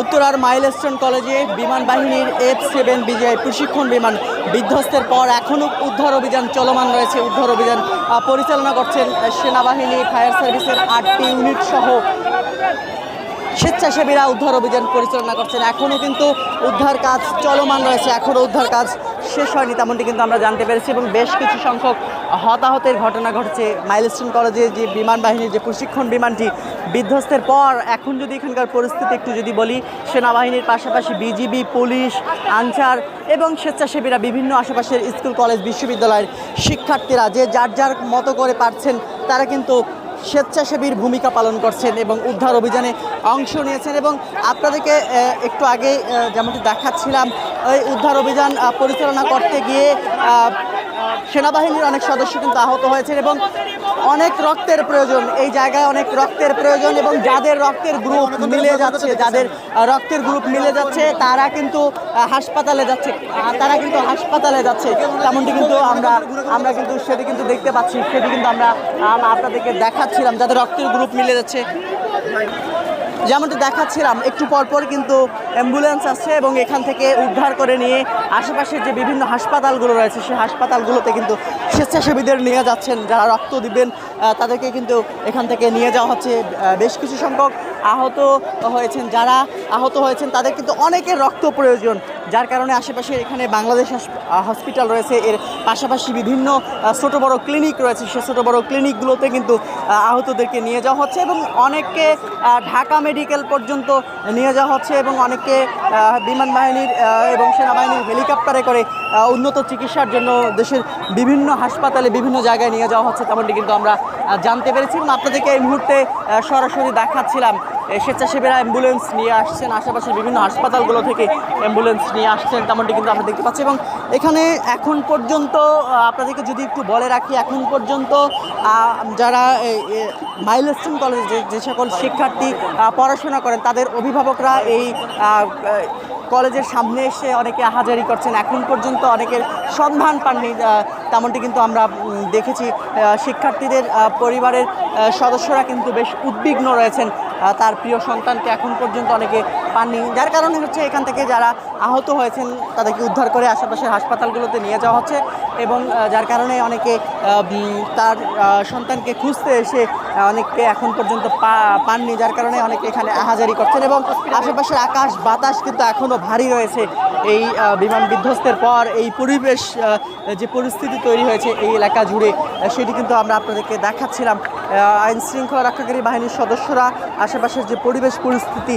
উত্তরার মাইলস্টোন কলেজে বিমান বাহিনীর F-7 বিজয় প্রশিক্ষণ বিমান বিধ্বস্তের পর এখনও উদ্ধার অভিযান চলমান রয়েছে। উদ্ধার অভিযান পরিচালনা করছেন সেনাবাহিনী, ফায়ার সার্ভিসের 8টি ইউনিট সহ স্বেচ্ছাসেবীরা উদ্ধার অভিযান পরিচালনা করছেন। এখনও কিন্তু উদ্ধার কাজ চলমান রয়েছে, এখনও উদ্ধার কাজ শেষ হয়নি, তেমনটি কিন্তু আমরা জানতে পেরেছি। এবং বেশ কিছু সংখ্যক হতাহতের ঘটনা ঘটছে। মাইলস্টোন কলেজে যে বিমান বাহিনীর যে প্রশিক্ষণ বিমানটি বিধ্বস্তের পর এখন যদি এখানকার পরিস্থিতি একটু যদি বলি, সেনাবাহিনীর পাশাপাশি বিজিবি, পুলিশ, আনসার এবং স্বেচ্ছাসেবীরা, বিভিন্ন আশেপাশের স্কুল, কলেজ, বিশ্ববিদ্যালয়ের শিক্ষার্থীরা যে যার যার মতো করে পারছেন তারা কিন্তু স্বেচ্ছাসেবীর ভূমিকা পালন করছেন এবং উদ্ধার অভিযানে অংশ নিয়েছেন। এবং আপনাদেরকে একটু আগে যেমনটি দেখাচ্ছিলাম, এই উদ্ধার অভিযান পরিচালনা করতে গিয়ে সেনাবাহিনীর অনেক সদস্য কিন্তু আহত হয়েছেন এবং অনেক রক্তের প্রয়োজন, এই জায়গায় অনেক রক্তের প্রয়োজন। এবং যাদের রক্তের গ্রুপ মিলে যাচ্ছে তারা কিন্তু হাসপাতালে যাচ্ছে, তেমনটি কিন্তু আমরা কিন্তু সেটি কিন্তু দেখতে পাচ্ছি, সেটি কিন্তু আমরা আপনাদেরকে দেখাচ্ছিলাম। যাদের রক্তের গ্রুপ মিলে যাচ্ছে, যেমনটি দেখাচ্ছিলাম, একটু পরপর কিন্তু অ্যাম্বুলেন্স আসছে এবং এখান থেকে উদ্ধার করে নিয়ে আশেপাশের যে বিভিন্ন হাসপাতালগুলো রয়েছে সেই হাসপাতালগুলোতে কিন্তু স্বেচ্ছাসেবীদের নিয়ে যাচ্ছেন। যারা রক্ত দিবেন তাদেরকে কিন্তু এখান থেকে নিয়ে যাওয়া হচ্ছে। বেশ কিছু সংখ্যক যারা আহত হয়েছেন তাদের কিন্তু অনেকের রক্ত প্রয়োজন, যার কারণে আশেপাশে এখানে বাংলাদেশ হসপিটাল রয়েছে, এর পাশাপাশি বিভিন্ন ছোট বড় ক্লিনিক রয়েছে, সেই ছোট বড় ক্লিনিকগুলোতে কিন্তু আহতদেরকে নিয়ে যাওয়া হচ্ছে এবং অনেককে ঢাকা মেডিকেল পর্যন্ত নিয়ে যাওয়া হচ্ছে এবং অনেককে বিমান বাহিনীর এবং সেনাবাহিনীর হেলিকপ্টারে করে উন্নত চিকিৎসার জন্য দেশের বিভিন্ন হাসপাতালে, বিভিন্ন জায়গায় নিয়ে যাওয়া হচ্ছে, তেমনটি কিন্তু আমরা জানতে পেরেছি। এবং আপনাদেরকে এই মুহূর্তে সরাসরি দেখাচ্ছিলাম, স্বেচ্ছাসেবীরা অ্যাম্বুলেন্স নিয়ে আসছেন, আশেপাশের বিভিন্ন হাসপাতালগুলো থেকে অ্যাম্বুলেন্স নিয়ে আসছেন, তেমনটি কিন্তু আমরা দেখতে পাচ্ছি। এবং এখানে এখন পর্যন্ত আপনাদেরকে যদি একটু বলে রাখি, এখন পর্যন্ত যারা মাইলস্টোন কলেজে যে সকল শিক্ষার্থী পড়াশোনা করেন তাদের অভিভাবকরা এই কলেজের সামনে এসে অনেকে আহাজারি করছেন। এখন পর্যন্ত অনেকের সন্ধান পাননি, তেমনটি কিন্তু আমরা দেখেছি। শিক্ষার্থীদের পরিবারের সদস্যরা কিন্তু বেশ উদ্বিগ্ন রয়েছেন, তার প্রিয় সন্তানকে এখন পর্যন্ত অনেকে পাননি, যার কারণে হচ্ছে এখান থেকে যারা আহত হয়েছেন তাদেরকে উদ্ধার করে আশেপাশের হাসপাতালগুলোতে নিয়ে যাওয়া হচ্ছে এবং যার কারণে অনেকে তার সন্তানকে খুঁজতে এসে অনেককে এখন পর্যন্ত পাননি, যার কারণে অনেকে এখানে আহাজারি করছেন। এবং আশেপাশের আকাশ বাতাস কিন্তু এখনও ভারী রয়েছে। এই বিমান বিধ্বস্তের পর এই পরিবেশ, যে পরিস্থিতি তৈরি হয়েছে এই এলাকা জুড়ে, সেটি কিন্তু আমরা আপনাদেরকে দেখাচ্ছিলাম। আইন শৃঙ্খলা রক্ষাকারী বাহিনীর সদস্যরা আশেপাশের যে পরিবেশ পরিস্থিতি